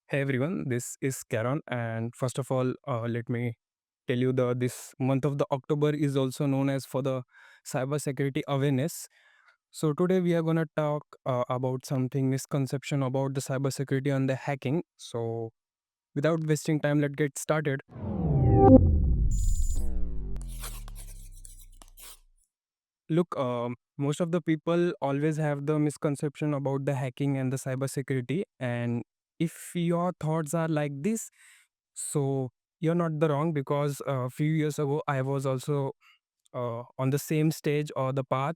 Hey everyone, this is Karan, and first of all, let me tell you the this month of the October is also known as for the cybersecurity awareness. So today we are gonna talk about something misconception about the cybersecurity and the hacking. So without wasting time, let's get started. Look, most of the people always have the misconception about the hacking and the cybersecurity, and if your thoughts are like this, so you're not the wrong because a few years ago I was also on the same stage or the path,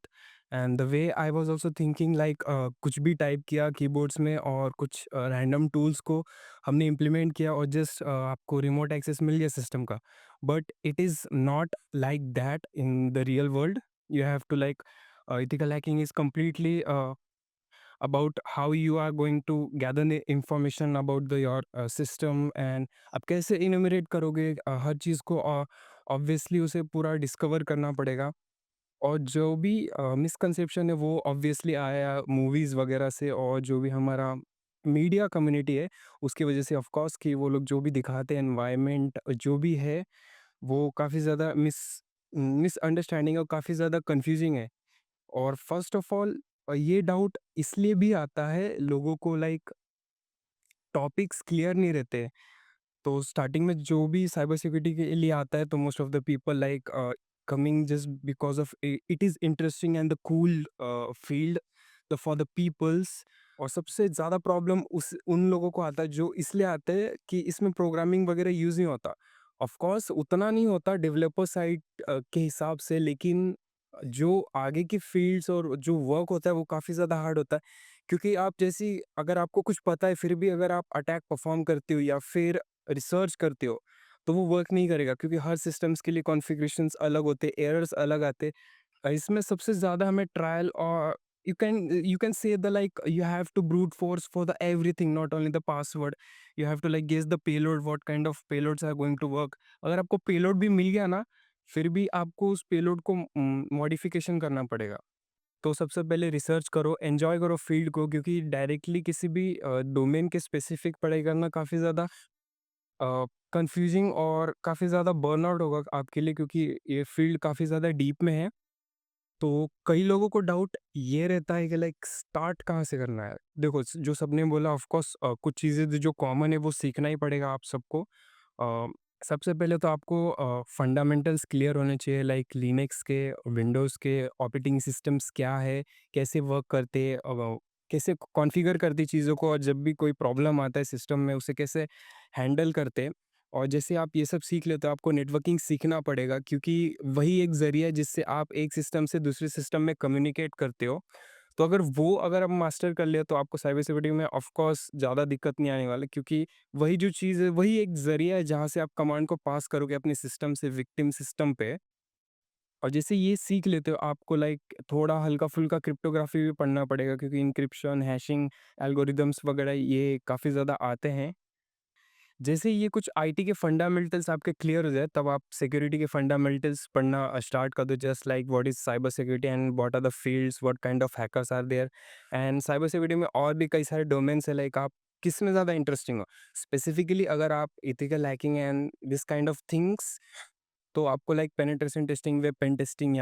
and the way I was also thinking like कुछ भी type किया keyboards में और कुछ random tools को हमने implement किया और जस्ट आपको रिमोट एक्सेस मिल गया सिस्टम का. But it is not like that in the real world. You have to like ethical hacking is completely about how you are going to gather the information about your system, and आप कैसे innominate करोगे हर चीज़ को. Obviously उसे पूरा discover करना पड़ेगा. और जो भी मिसकंसेप्शन है वो ऑब्वियसली आया मूवीज़ वगैरह से, और जो भी हमारा मीडिया कम्युनिटी है उसकी वजह से ऑफ कोर्स कि वो लोग जो भी दिखाते हैं एनवायरनमेंट जो भी है वो काफ़ी ज़्यादा मिसअंडरस्टैंडिंग और काफ़ी ज़्यादा कंफ्यूजिंग है. और फर्स्ट ऑफ ऑल ये डाउट इसलिए भी आता है लोगों को लाइक टॉपिक्स क्लियर नहीं रहते. तो स्टार्टिंग में जो भी साइबर सिक्योरिटी के लिए आता है तो most of the people like coming just because of it is interesting and the cool field the for the peoples. और सबसे ज़्यादा प्रॉब्लम उस उन लोगों को आता है जो इसलिए आते हैं कि इसमें प्रोग्रामिंग वगैरह यूज़ नहीं होता. ऑफ कोर्स उतना नहीं होता डेवलपर साइड के हिसाब से, लेकिन जो आगे की फील्ड्स और जो वर्क होता है वो काफ़ी ज़्यादा हार्ड होता है. क्योंकि आप जैसी अगर आपको कुछ पता है फिर भी अगर आप अटैक परफॉर्म करते हो या फिर रिसर्च करते हो, तो वो वर्क नहीं करेगा क्योंकि हर सिस्टम्स के लिए कॉन्फ़िगरेशंस अलग होते हैं, एरर्स अलग आते हैं. इसमें सबसे ज़्यादा हमें ट्रायल और you can say the like you have to brute force for the everything, not only the password. You have to like guess the payload, what kind of payloads are going to work. अगर आपको payload भी मिल गया ना, फिर भी आपको उस payload को मॉडिफिकेशन करना पड़ेगा. तो सबसे पहले रिसर्च करो, एन्जॉय करो फील्ड को, क्योंकि डायरेक्टली किसी भी डोमेन के स्पेसिफिक पढ़ाई करना काफ़ी ज़्यादा कंफ्यूजिंग और काफ़ी ज़्यादा बर्नआउट होगा आपके लिए, क्योंकि ये फील्ड काफ़ी ज़्यादा डीप में है. तो कई लोगों को डाउट ये रहता है कि लाइक स्टार्ट कहाँ से करना है. देखो जो सबने बोला ऑफ कोर्स कुछ चीज़ें जो कॉमन है वो सीखना ही पड़ेगा आप सबको. अ, सबसे पहले तो आपको फंडामेंटल्स क्लियर होने चाहिए, लाइक लिनक्स के, विंडोज़ के ऑपरेटिंग सिस्टम्स क्या है, कैसे वर्क करते हैं, कैसे कॉन्फ़िगर करती चीज़ों को, और जब भी कोई प्रॉब्लम आता है सिस्टम में उसे कैसे हैंडल करते हैं. और जैसे आप ये सब सीख लेते हो आपको नेटवर्किंग सीखना पड़ेगा, क्योंकि वही एक ज़रिया है जिससे आप एक सिस्टम से दूसरे सिस्टम में कम्युनिकेट करते हो. तो अगर आप मास्टर कर लिया तो आपको साइबर सिक्योरिटी में ऑफ कोर्स ज़्यादा दिक्कत नहीं आने वाली, क्योंकि वही जो चीज़ है वही एक ज़रिया है जहाँ से आप कमांड को पास करोगे अपने सिस्टम से विक्टिम सिस्टम पे. और जैसे ये सीख लेते हो आपको लाइक थोड़ा हल्का-फुल्का क्रिप्टोग्राफी भी पढ़ना पड़ेगा, क्योंकि इंक्रिप्शन, हैशिंग, एल्गोरिदम्स वगैरह ये काफ़ी ज़्यादा आते हैं. जैसे ये कुछ आईटी के फंडामेंटल्स आपके क्लियर हो जाए तब आप सिक्योरिटी के फंडामेंटल्स पढ़ना स्टार्ट कर दो, just like what is cyber security and what are the fields, what kind of hackers are there. And cyber security में और भी कई सारे डोमेन्स है, लाइक आप किस में ज़्यादा इंटरेस्टिंग हो. स्पेसिफिकली अगर आप ethical hacking and this kind of things, तो आपको like penetration testing, web pen testing,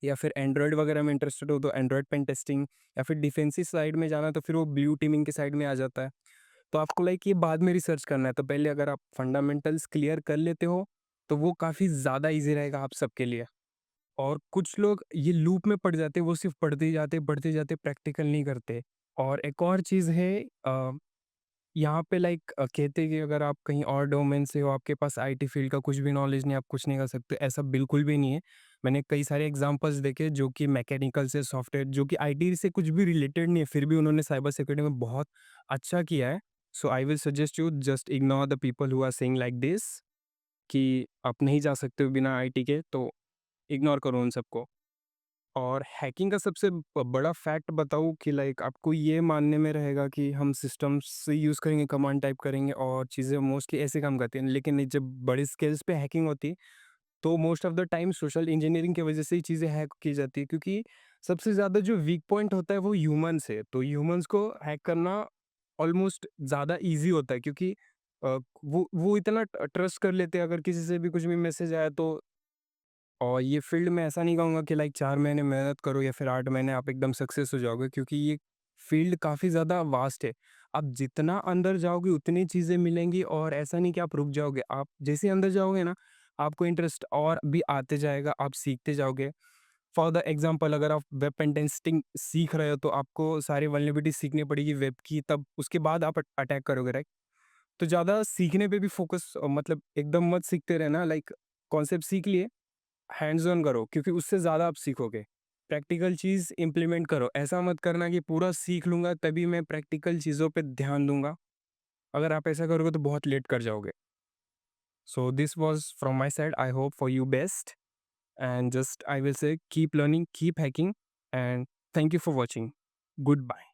या फिर एंड्रॉयड वगैरह में इंटरेस्टेड हो तो एंड्रॉयड पेन टेस्टिंग, या फिर डिफेंसिव साइड में जाना तो फिर वो ब्लू टीमिंग की साइड में आ जाता है. तो आपको लाइक ये बाद में रिसर्च करना है, तो पहले अगर आप फंडामेंटल्स क्लियर कर लेते हो तो वो काफ़ी ज़्यादा ईज़ी रहेगा आप सबके लिए. और कुछ लोग ये लूप में पड़ जाते हैं, वो सिर्फ़ पढ़ते जाते, प्रैक्टिकल नहीं करते. और एक और चीज़ है, यहाँ पे लाइक कहते हैं कि अगर आप कहीं और डोमेन से हो, आपके पास आईटी फील्ड का कुछ भी नॉलेज नहीं, आप कुछ नहीं कर सकते, ऐसा बिल्कुल भी नहीं है. मैंने कई सारे एग्ज़ाम्पल्स देखे जो कि मैकेनिकल से सॉफ्टवेयर, जो कि आईटी से कुछ भी रिलेटेड नहीं है, फिर भी उन्होंने साइबर सिक्योरिटी में बहुत अच्छा किया है. So I will suggest you just ignore the people who are saying like this कि आप नहीं जा सकते हो बिना आईटी के, तो इग्नोर करो उन सबको. और हैकिंग का सबसे बड़ा फैक्ट बताऊँ कि लाइक आपको ये मानने में रहेगा कि हम सिस्टम्स से यूज़ करेंगे, कमांड टाइप करेंगे और चीज़ें मोस्टली ऐसे काम करती हैं, लेकिन नहीं, जब बड़ी स्केल्स पे हैकिंग होती है तो most of the time social engineering की वजह से ही चीज़ें हैक की जाती है, क्योंकि सबसे ज़्यादा जो वीक पॉइंट होता है वो ह्यूमंस है, तो ह्यूमंस को हैक करना ऑलमोस्ट ज़्यादा ईज़ी होता है क्योंकि वो इतना ट्रस्ट कर लेते हैं अगर किसी से भी कुछ भी मैसेज आया तो। और ये फ़ील्ड में ऐसा नहीं कहूँगा कि लाइक 4 महीने मेहनत करो या फिर 8 महीने आप एकदम सक्सेस हो जाओगे क्योंकि ये फ़ील्ड काफ़ी ज़्यादा वास्ट है। आप जितना अंदर जाओगे उतनी चीज़ें मिलेंगी और ऐसा नहीं कि आप रुक जाओगे। आप जैसे ही अंदर जाओगे ना, आपको इंटरेस्ट और भी आते जाएगा, आप सीखते जाओगे। फॉर द एग्ज़ाम्पल अगर आप वेब पेन टेस्टिंग सीख रहे हो तो आपको सारी वल्नरेबिलिटी सीखनी पड़ेगी वेब की, तब उसके बाद आप अटैक करोगे, राइट? तो ज़्यादा सीखने पे भी फ़ोकस मतलब एकदम मत सीखते रहना, लाइक कॉन्सेप्ट सीख लिए, हैंड्स ऑन करो क्योंकि उससे ज़्यादा आप सीखोगे। प्रैक्टिकल चीज़ इम्प्लीमेंट करो, ऐसा मत करना कि पूरा सीख लूँगा तभी मैं प्रैक्टिकल चीज़ों पे ध्यान दूँगा। अगर आप ऐसा करोगे तो बहुत लेट कर जाओगे। So this was from my side, I hope for you best and just I will say keep learning, keep hacking and thank you for watching. Good bye.